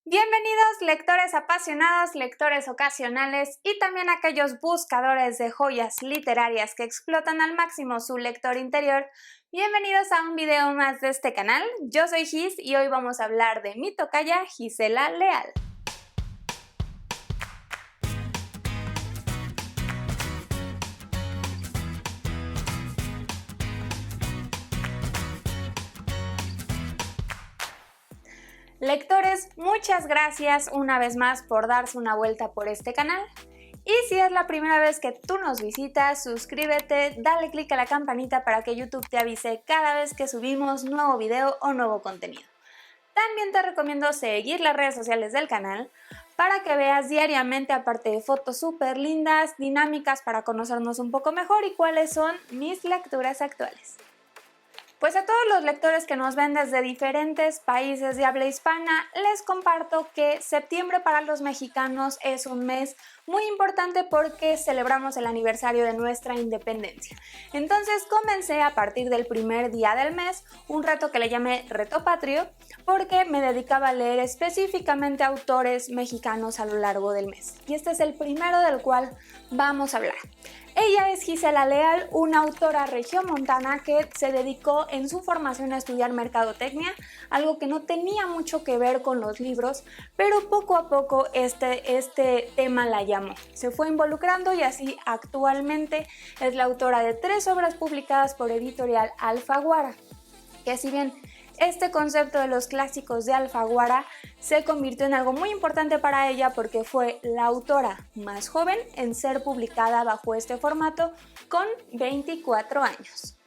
Bienvenidos lectores apasionados, lectores ocasionales y también aquellos buscadores de joyas literarias que explotan al máximo su lector interior. Bienvenidos a un video más de este canal. Yo soy Gis y hoy vamos a hablar de mi tocaya Gisela Leal. Lectores, muchas gracias una vez más por darse una vuelta por este canal. Y si es la primera vez que tú nos visitas, suscríbete, dale click a la campanita para que YouTube te avise cada vez que subimos nuevo video o nuevo contenido. También te recomiendo seguir las redes sociales del canal para que veas diariamente, aparte de fotos súper lindas, dinámicas para conocernos un poco mejor y cuáles son mis lecturas actuales. Pues a todos los lectores que nos ven desde diferentes países de habla hispana, les comparto que septiembre para los mexicanos es un mes muy importante porque celebramos el aniversario de nuestra independencia. Entonces comencé a partir del primer día del mes un reto que le llamé Reto Patrio porque me dedicaba a leer específicamente autores mexicanos a lo largo del mes. Y este es el primero del cual vamos a hablar. Ella es Gisela Leal, una autora regiomontana que se dedicó en su formación a estudiar mercadotecnia, algo que no tenía mucho que ver con los libros, pero poco a poco este tema la llamó. Se fue involucrando y así actualmente es la autora de 3 obras publicadas por editorial Alfaguara, que si bien este concepto de los clásicos de Alfaguara se convirtió en algo muy importante para ella porque fue la autora más joven en ser publicada bajo este formato con 24 años.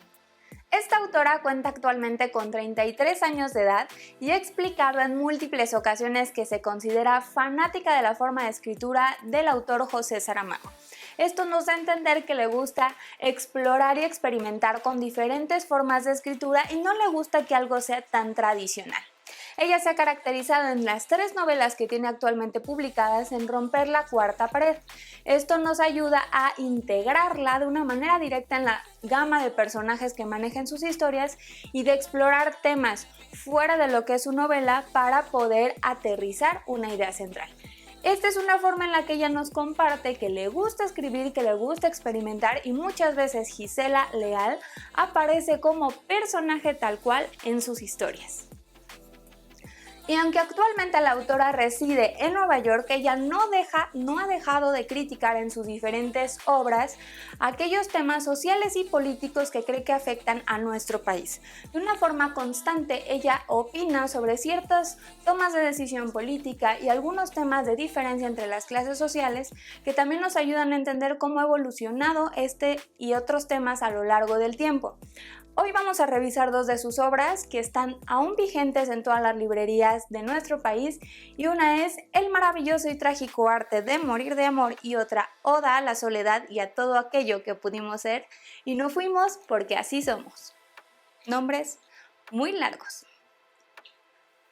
Esta autora cuenta actualmente con 33 años de edad y ha explicado en múltiples ocasiones que se considera fanática de la forma de escritura del autor José Saramago. Esto nos da a entender que le gusta explorar y experimentar con diferentes formas de escritura y no le gusta que algo sea tan tradicional. Ella se ha caracterizado en las 3 novelas que tiene actualmente publicadas en romper la cuarta pared. Esto nos ayuda a integrarla de una manera directa en la gama de personajes que maneja en sus historias y de explorar temas fuera de lo que es su novela para poder aterrizar una idea central. Esta es una forma en la que ella nos comparte que le gusta escribir, que le gusta experimentar y muchas veces Gisela Leal aparece como personaje tal cual en sus historias. Y aunque actualmente la autora reside en Nueva York, ella no ha dejado de criticar en sus diferentes obras aquellos temas sociales y políticos que cree que afectan a nuestro país. De una forma constante, ella opina sobre ciertas tomas de decisión política y algunos temas de diferencia entre las clases sociales que también nos ayudan a entender cómo ha evolucionado este y otros temas a lo largo del tiempo. Hoy vamos a revisar 2 de sus obras que están aún vigentes en todas las librerías de nuestro país y una es El maravilloso y trágico arte de morir de amor y otra Oda a la soledad y a todo aquello que pudimos ser y no fuimos porque así somos. Nombres muy largos.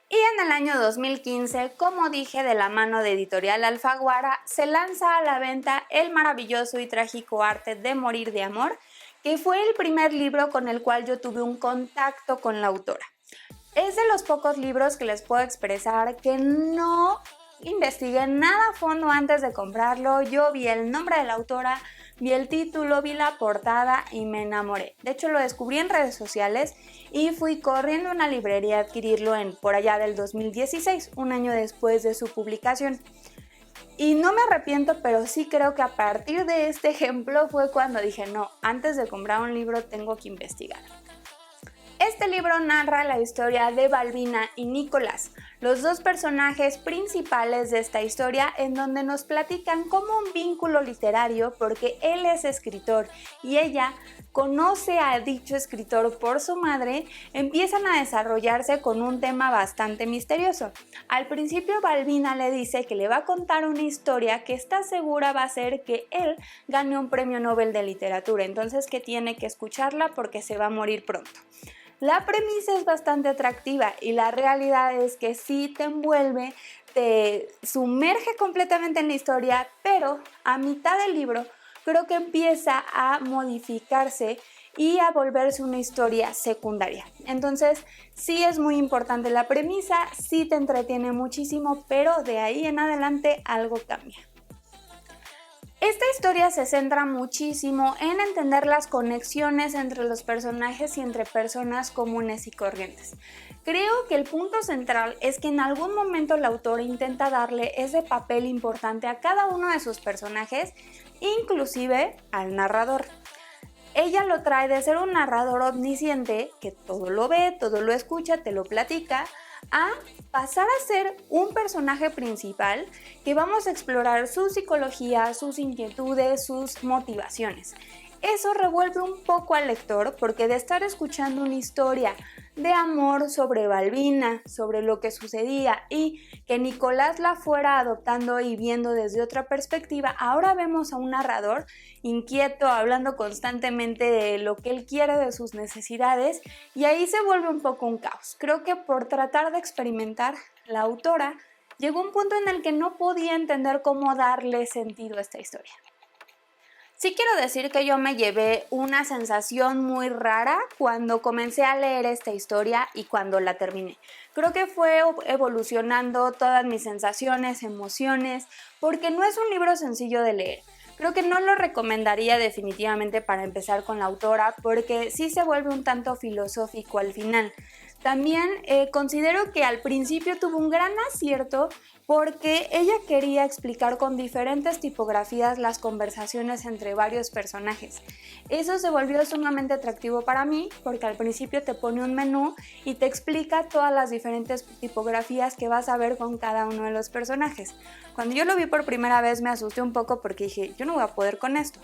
Y en el año 2015, como dije, de la mano de Editorial Alfaguara, se lanza a la venta El maravilloso y trágico arte de morir de amor, que fue el primer libro con el cual yo tuve un contacto con la autora. Es de los pocos libros que les puedo expresar que no investigué nada a fondo antes de comprarlo. Yo vi el nombre de la autora, vi el título, vi la portada y me enamoré. De hecho, lo descubrí en redes sociales y fui corriendo a una librería a adquirirlo por allá del 2016, un año después de su publicación. Y no me arrepiento, pero sí creo que a partir de este ejemplo fue cuando dije, no, antes de comprar un libro tengo que investigar. Este libro narra la historia de Balbina y Nicolás, los 2 personajes principales de esta historia, en donde nos platican como un vínculo literario porque él es escritor y ella conoce a dicho escritor por su madre, empiezan a desarrollarse con un tema bastante misterioso. Al principio Balbina le dice que le va a contar una historia que está segura va a ser que él gane un premio Nobel de literatura, entonces que tiene que escucharla porque se va a morir pronto. La premisa es bastante atractiva y la realidad es que sí te envuelve, te sumerge completamente en la historia, pero a mitad del libro creo que empieza a modificarse y a volverse una historia secundaria. Entonces, sí es muy importante la premisa, sí te entretiene muchísimo, pero de ahí en adelante algo cambia. Esta historia se centra muchísimo en entender las conexiones entre los personajes y entre personas comunes y corrientes. Creo que el punto central es que en algún momento la autora intenta darle ese papel importante a cada uno de sus personajes, inclusive al narrador. Ella lo trae de ser un narrador omnisciente, que todo lo ve, todo lo escucha, te lo platica, a pasar a ser un personaje principal que vamos a explorar su psicología, sus inquietudes, sus motivaciones. Eso revuelve un poco al lector porque de estar escuchando una historia de amor sobre Balbina, sobre lo que sucedía y que Nicolás la fuera adoptando y viendo desde otra perspectiva, ahora vemos a un narrador inquieto, hablando constantemente de lo que él quiere, de sus necesidades, y ahí se vuelve un poco un caos. Creo que por tratar de experimentar, la autora llegó a un punto en el que no podía entender cómo darle sentido a esta historia. Sí quiero decir que yo me llevé una sensación muy rara cuando comencé a leer esta historia y cuando la terminé. Creo que fue evolucionando todas mis sensaciones, emociones, porque no es un libro sencillo de leer. Creo que no lo recomendaría definitivamente para empezar con la autora porque sí se vuelve un tanto filosófico al final. También considero que al principio tuvo un gran acierto porque ella quería explicar con diferentes tipografías las conversaciones entre varios personajes. Eso se volvió sumamente atractivo para mí porque al principio te pone un menú y te explica todas las diferentes tipografías que vas a ver con cada uno de los personajes. Cuando yo lo vi por primera vez me asusté un poco porque dije, yo no voy a poder con esto.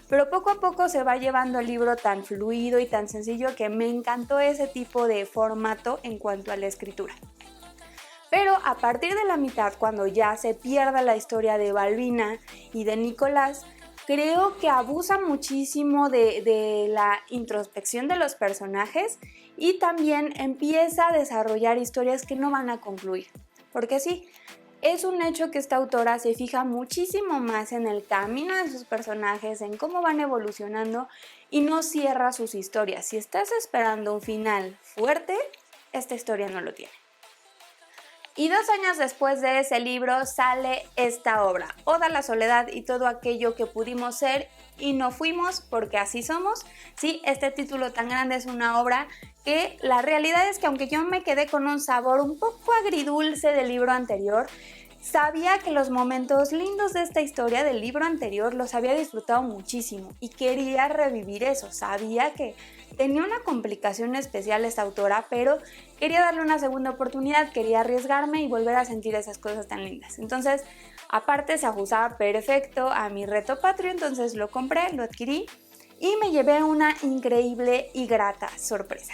Pero poco a poco se va llevando el libro tan fluido y tan sencillo que me encantó ese tipo de formato en cuanto a la escritura. Pero a partir de la mitad, cuando ya se pierda la historia de Balbina y de Nicolás, creo que abusa muchísimo de la introspección de los personajes y también empieza a desarrollar historias que no van a concluir. Porque sí, es un hecho que esta autora se fija muchísimo más en el camino de sus personajes, en cómo van evolucionando y no cierra sus historias. Si estás esperando un final fuerte, esta historia no lo tiene. Y 2 años después de ese libro sale esta obra, Oda a la soledad y todo aquello que pudimos ser y no fuimos porque así somos. Sí, este título tan grande es una obra que la realidad es que aunque yo me quedé con un sabor un poco agridulce del libro anterior, sabía que los momentos lindos de esta historia del libro anterior los había disfrutado muchísimo y quería revivir eso. Sabía que tenía una complicación especial esta autora, pero quería darle una segunda oportunidad, quería arriesgarme y volver a sentir esas cosas tan lindas. Entonces, aparte se ajustaba perfecto a mi reto patrio, entonces lo compré, lo adquirí y me llevé una increíble y grata sorpresa.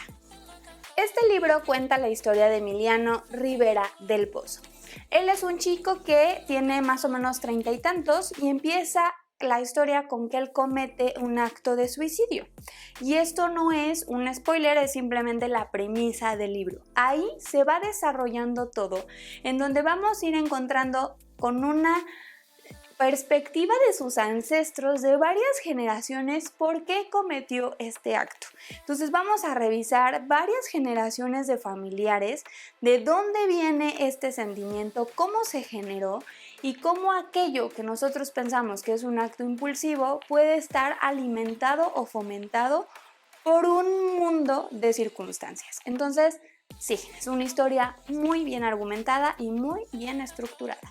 Este libro cuenta la historia de Emiliano Rivera del Pozo. Él es un chico que tiene más o menos 30 y tantos y empieza la historia con que él comete un acto de suicidio. Y esto no es un spoiler, es simplemente la premisa del libro. Ahí se va desarrollando todo, en donde vamos a ir encontrando con una perspectiva de sus ancestros de varias generaciones por qué cometió este acto. Entonces vamos a revisar varias generaciones de familiares, de dónde viene este sentimiento, cómo se generó y cómo aquello que nosotros pensamos que es un acto impulsivo puede estar alimentado o fomentado por un mundo de circunstancias. Entonces, sí, es una historia muy bien argumentada y muy bien estructurada.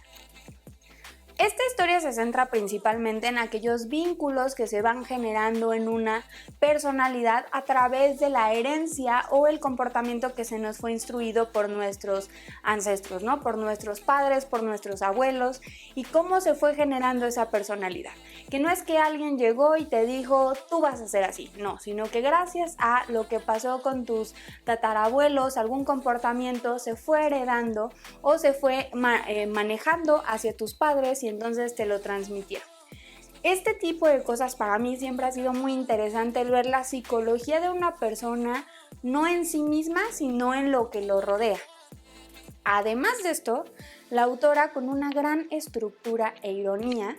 Esta historia se centra principalmente en aquellos vínculos que se van generando en una personalidad a través de la herencia o el comportamiento que se nos fue instruido por nuestros ancestros, ¿no? Por nuestros padres, por nuestros abuelos y cómo se fue generando esa personalidad. Que no es que alguien llegó y te dijo, tú vas a ser así, no, sino que gracias a lo que pasó con tus tatarabuelos, algún comportamiento se fue heredando o se fue manejando hacia tus padres y entonces te lo transmitieron. Este tipo de cosas para mí siempre ha sido muy interesante, el ver la psicología de una persona no en sí misma, sino en lo que lo rodea. Además de esto, la autora, con una gran estructura e ironía,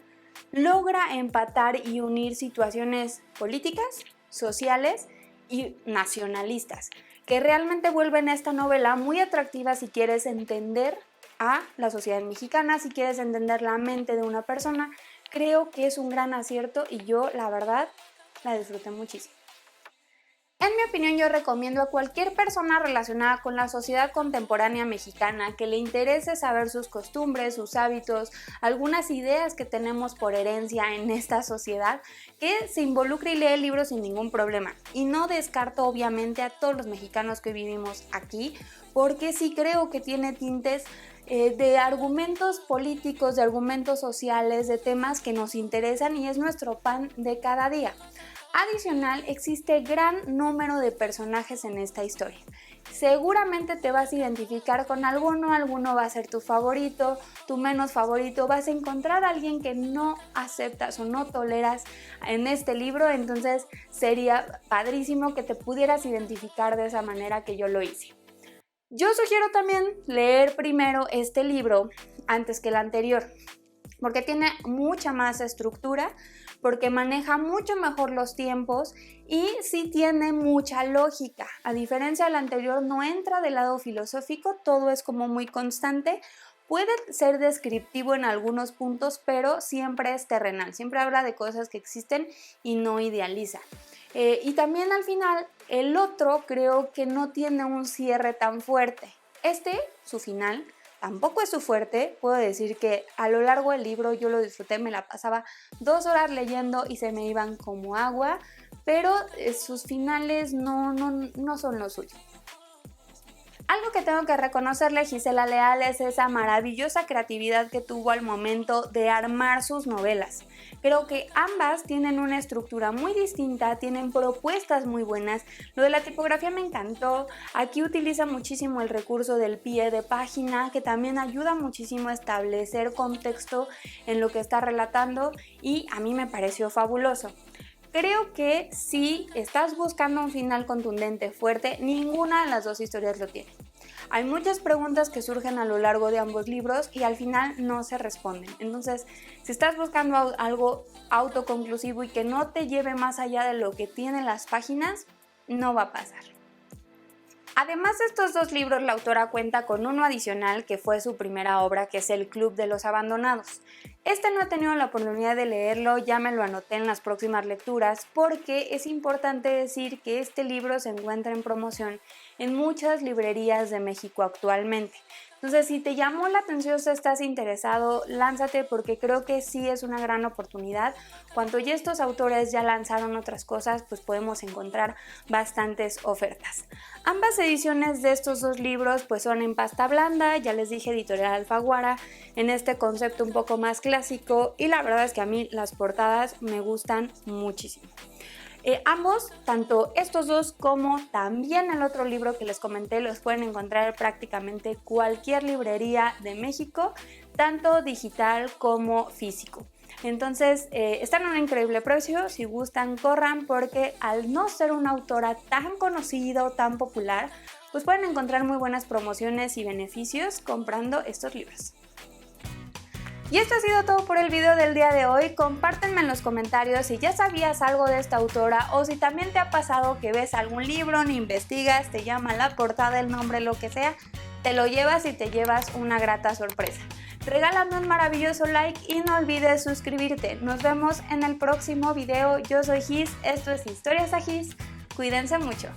logra empatar y unir situaciones políticas, sociales y nacionalistas, que realmente vuelven esta novela muy atractiva si quieres entender a la sociedad mexicana, si quieres entender la mente de una persona. Creo que es un gran acierto y yo, la verdad, la disfruté muchísimo. En mi opinión, yo recomiendo a cualquier persona relacionada con la sociedad contemporánea mexicana que le interese saber sus costumbres, sus hábitos, algunas ideas que tenemos por herencia en esta sociedad, que se involucre y lee el libro sin ningún problema. Y no descarto obviamente a todos los mexicanos que vivimos aquí, porque sí creo que tiene tintes de argumentos políticos, de argumentos sociales, de temas que nos interesan y es nuestro pan de cada día. Adicional, existe gran número de personajes en esta historia. Seguramente te vas a identificar con alguno va a ser tu favorito, tu menos favorito, vas a encontrar a alguien que no aceptas o no toleras en este libro, entonces sería padrísimo que te pudieras identificar de esa manera que yo lo hice. Yo sugiero también leer primero este libro antes que el anterior, porque tiene mucha más estructura, porque maneja mucho mejor los tiempos y sí tiene mucha lógica. A diferencia del anterior, no entra del lado filosófico, todo es como muy constante. Puede ser descriptivo en algunos puntos, pero siempre es terrenal, siempre habla de cosas que existen y no idealiza. Y también al final, el otro creo que no tiene un cierre tan fuerte. Su final, tampoco es su fuerte. Puedo decir que a lo largo del libro yo lo disfruté, me la pasaba 2 horas leyendo y se me iban como agua, pero sus finales no son lo suyo. Algo que tengo que reconocerle a Gisela Leal es esa maravillosa creatividad que tuvo al momento de armar sus novelas. Creo que ambas tienen una estructura muy distinta, tienen propuestas muy buenas. Lo de la tipografía me encantó. Aquí utiliza muchísimo el recurso del pie de página, que también ayuda muchísimo a establecer contexto en lo que está relatando y a mí me pareció fabuloso. Creo que si estás buscando un final contundente, fuerte, ninguna de las dos historias lo tiene. Hay muchas preguntas que surgen a lo largo de ambos libros y al final no se responden. Entonces, si estás buscando algo autoconclusivo y que no te lleve más allá de lo que tienen las páginas, no va a pasar. Además de estos 2 libros, la autora cuenta con uno adicional que fue su primera obra, que es El Club de los Abandonados. No he tenido la oportunidad de leerlo, ya me lo anoté en las próximas lecturas, porque es importante decir que este libro se encuentra en promoción en muchas librerías de México actualmente. Entonces, si te llamó la atención, si estás interesado, lánzate porque creo que sí es una gran oportunidad. Cuando ya estos autores ya lanzaron otras cosas, pues podemos encontrar bastantes ofertas. Ambas ediciones de estos 2 libros pues son en pasta blanda, ya les dije, editorial Alfaguara, en este concepto un poco más clásico y la verdad es que a mí las portadas me gustan muchísimo. Ambos, tanto estos 2 como también el otro libro que les comenté, los pueden encontrar en prácticamente cualquier librería de México, tanto digital como físico. Entonces, están a un increíble precio, si gustan corran porque al no ser una autora tan conocida o tan popular, pues pueden encontrar muy buenas promociones y beneficios comprando estos libros. Y esto ha sido todo por el video del día de hoy. Compártenme en los comentarios si ya sabías algo de esta autora o si también te ha pasado que ves algún libro, ni investigas, te llama la portada, el nombre, lo que sea, te lo llevas y te llevas una grata sorpresa. Regálame un maravilloso like y no olvides suscribirte. Nos vemos en el próximo video. Yo soy Gis, esto es Historias a Gis. Cuídense mucho.